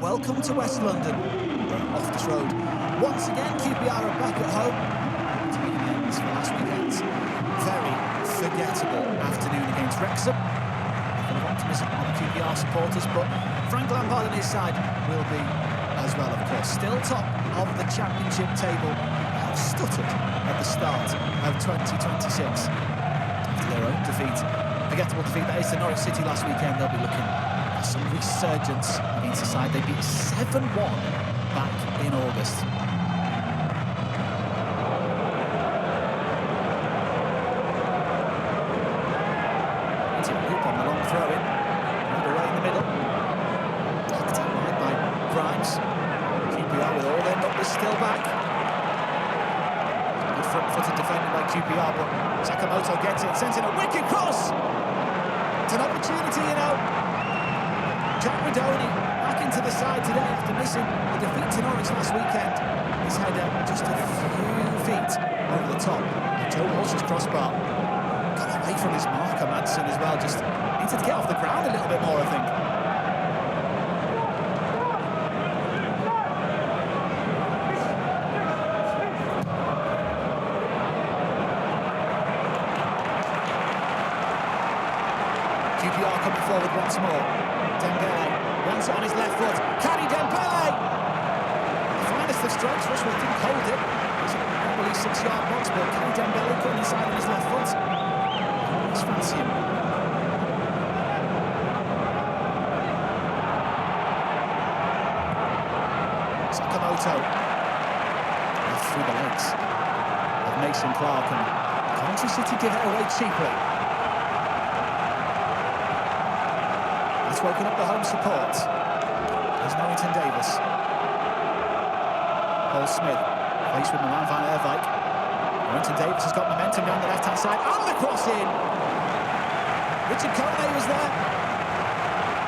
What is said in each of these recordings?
welcome to West London, off this road. Once again, QPR are back at home. Ends for last weekend's very forgettable afternoon against Wrexham. Full of optimism on the QPR supporters, but Frank Lampard and his side will be as well, of course. Still top of the Championship table, have stuttered at the start of 2026 after their own defeat. Forgettable defeat that is to Norwich City last weekend. They'll be looking for some resurgence against the side they beat 7-1 back in August. Hoop on the long throw in, right away in the middle. Tucked out wide by Grimes. QPR with all their numbers still back. Good front-footed defending by QPR, but Sakamoto gets it, sends in a wicked cross. It's an opportunity, you know. Jack Redoni back into the side today after missing the defeat to Norwich last weekend. His header just a few feet over the top of Joe Walsh's crossbar. Got away from his marker, Madsen, as well. Just needed to get off the ground a little bit more, I think. QPR coming forward once more. Dembele runs it on his left foot. Carry Dembele! The finest of strokes. Rushworth didn't hold it. It's probably 6-yard box, but Carry Dembele putting inside on his left foot. Let's fancy him. Sakamoto. Left through the legs of Mason Clark, and Coventry City give it away cheaply. It's woken up the home support. There's Norrington Davis. Paul Smith faced with Milan van Erwijk. Norrington Davis has got momentum down the left-hand side. And the cross in! Richard Kone was there.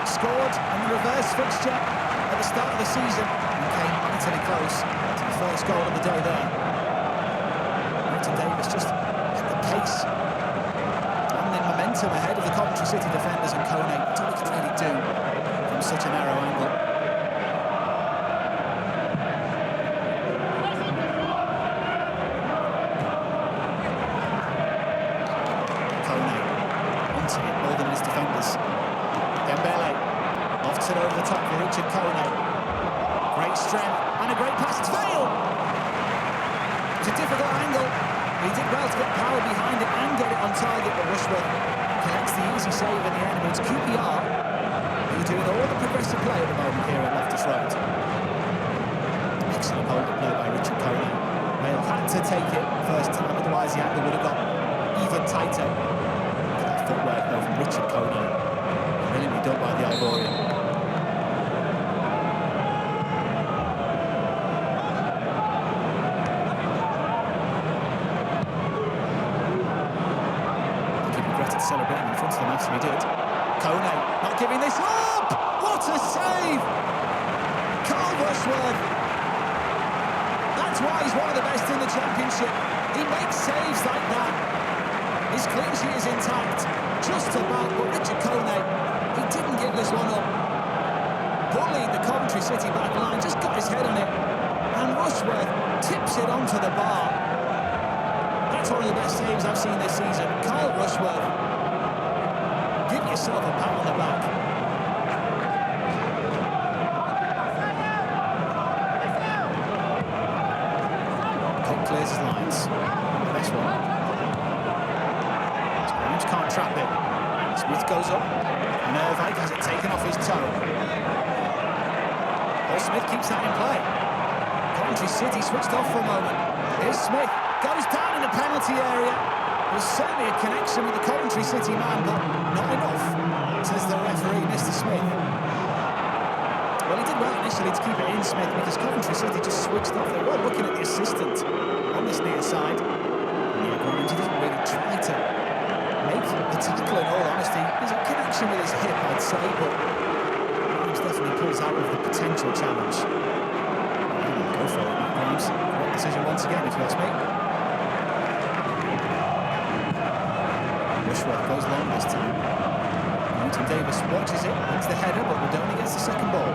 Scored in the reverse fixture at the start of the season and came mightily close to the first goal of the day there. Norrington Davis just at the pace and the momentum ahead of the Coventry City defenders, and Kone, that's all he could really do from such a narrow angle. Kone onto it more than his defenders. Dembele lofts it over the top for Richard Kone. Great strength and a great pass. It's failed! It's a difficult angle. He did well to get power behind it and get it on target, but Rushworth collects the easy save in the end. But it's QPR who are doing all the progressive play at the moment here at Loftus Road. Excellent hold of play by Richard Kone. Vale had to take it first time, otherwise the angle would have got even tighter. Look at that footwork though from Richard Kone. Brilliantly done by the Ivorian. Celebrating in front of them after he did. Kone not giving this up! What a save! Carl Rushworth! That's why he's one of the best in the Championship. He makes saves like that. His clean sheet is intact. Just about, but Richard Kone, he didn't give this one up. Bullied the Coventry City back line, just got his head on it. And Rushworth tips it onto the bar. That's one of the best saves I've seen this season. Carl Rushworth. Give yourself a pat on the back. Cook clears his lines. Next one. Grimes can't trap it. Smith goes up. And Erwijk has it taken off his toe. Paul Smith keeps that in play. Coventry City switched off for a moment. Here's Smith. Goes down in the penalty area. There's certainly a connection with the Coventry City man, but not enough, says the referee, Mr. Smith. Well, he did well initially to keep it in, Smith, because Coventry City just switched off. They were looking at the assistant on this near side. And yeah, Grimes, he doesn't really try to make the tackle, in all honesty. There's a connection with his hip, I'd say, but Grimes definitely pulls out of the potential challenge. Go for it, Grimes. Great decision once again, if you ask me. Rushworth goes long this time. Norrington Davis watches it, wins the header, but Redoni gets the second ball.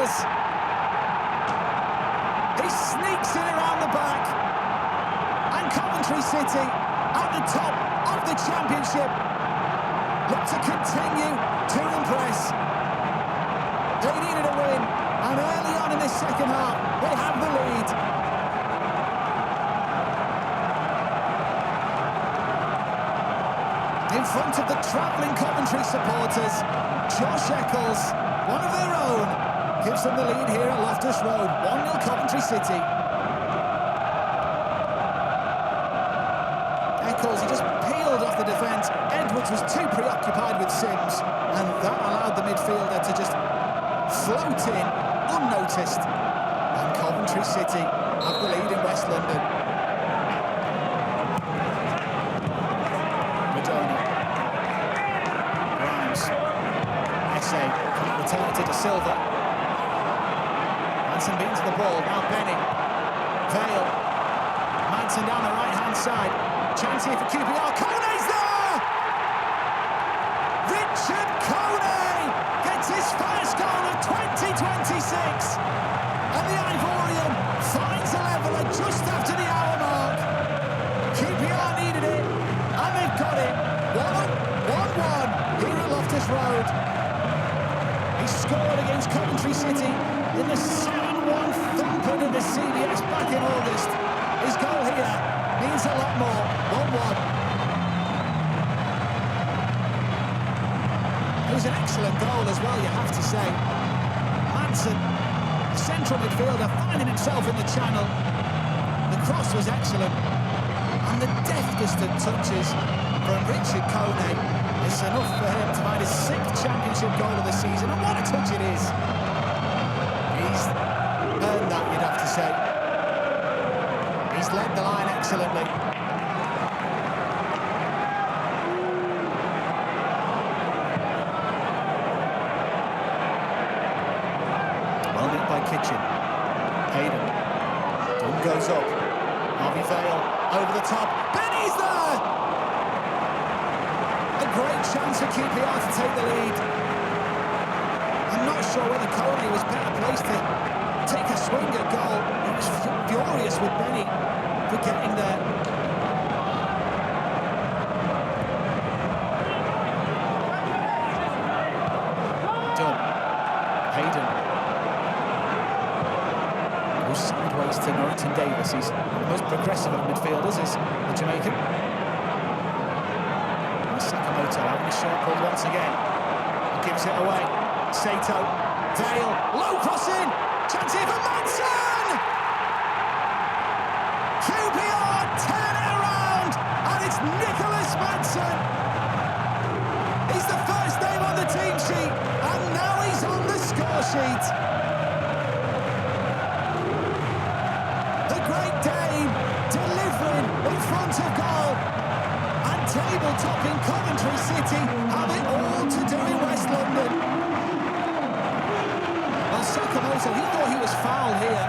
Shekels. He sneaks in around the back. And Coventry City at the top of the Championship look to continue to impress. They needed a win, and early on in this second half, they have the lead. In front of the travelling Coventry supporters, Josh Eccles, one of their own, gives them the lead here at Loftus Road. 1-0 Coventry City. Eccles, he just peeled off the defence. Edwards was too preoccupied with Sims, and that allowed the midfielder to just float in unnoticed. And Coventry City have the lead in West London. Madonna. Grimes. Essay. Can't return it to De Silva. Manson beats the ball. Now Benny. Vale. Manson down the right-hand side. Chance here for QPR. Kone's there! Richard Kone gets his first goal of 2026. And the Ivorian finds a leveller just after the hour mark. QPR needed it, and they've got it. 1-1 here at Loftus Road. He scored against Coventry City in the 7-1 thumping of the CBS back in August. His goal here means a lot more. 1-1. It was an excellent goal as well, you have to say. Manson, the central midfielder, finding himself in the channel. The cross was excellent. And the deftest of touches from Richard Kone. It's enough for him to find his 6th championship goal of the season. And what a touch it is. He's earned that, you'd have to say. He's led the line excellently. Well hit by Kitchen. Hayden. Dunn goes up. Harvey Vale over the top. Benny's there! A great chance for QPR to take the lead. I'm not sure whether Cody was better placed to take a swing at goal. He was furious with Benny for getting there. Dunn. Hayden. Goes sideways to Norrington Davis. He's the most progressive of midfielders, is the Jamaican. And Sakamoto having a shot pulled once again. Gives it away. Sato. Vale. Low crossing. Chance here for Manson! QPR turn it around, and it's Nicholas Manson. He's the first name on the team sheet, and now he's on the score sheet. The Great Dane delivering in front of goal, and table-topping Coventry City have it all to do in West London. Well, Sakamoto, he thought he was fouled here.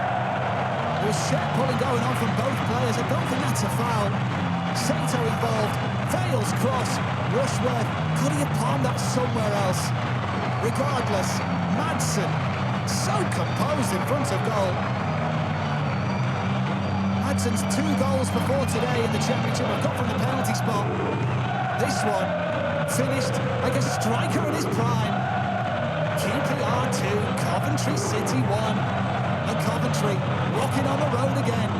There was shirt pulling going on from both players. I don't think that's a foul. Sato involved. Vale's cross. Rushworth. Could he have palmed that somewhere else? Regardless, Manson, so composed in front of goal. Madson's 2 goals before today in the Championship have come from the penalty spot. This one finished like a striker in his prime. QPR 2, Coventry City 1. And Coventry rocking on the road again.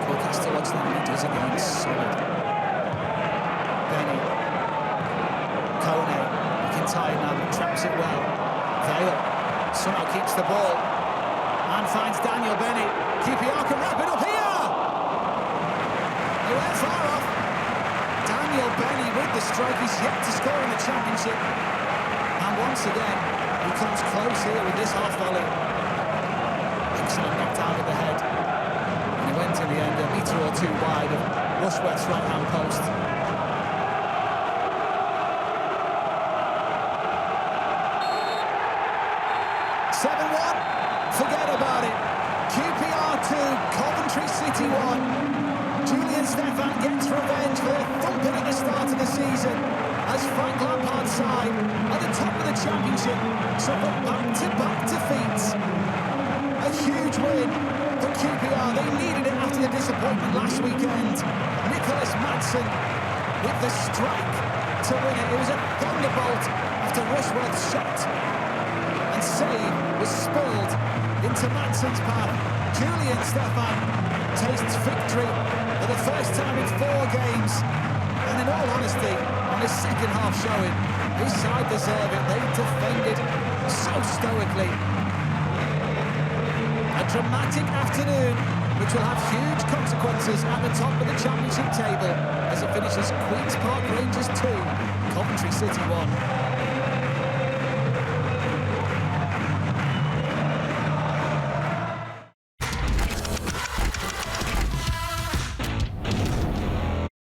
Colchester looks like he does again, solid. Benny. Kone, looking tired now, but traps it well. Vale somehow keeps the ball. And finds Daniel Benny. QPR can wrap it up here! They went far off. Daniel Benny with the strike. He's yet to score in the Championship. And once again, he comes close here with this half volley. Excellent knocked out of the head. And he went in the end a metre or 2 wide of Rushworth's right-hand post. Forget about it. QPR 2, Coventry City 1. Julian Stefan gets revenge for their thumping at the start of the season as Frank Lampard's side at the top of the Championship suffered back-to-back defeats. A huge win for QPR. They needed it after the disappointment last weekend. Nicholas Madsen with the strike to win it. It was a thunderbolt after Rushworth's shot. And save was spilled into Madsen's path. Julian Stefan tastes victory for the first time in 4 games. And in all honesty, on his second half showing, his side deserve it. They defended so stoically. A dramatic afternoon, which will have huge consequences at the top of the Championship table as it finishes Queen's Park Rangers 2, Coventry City 1.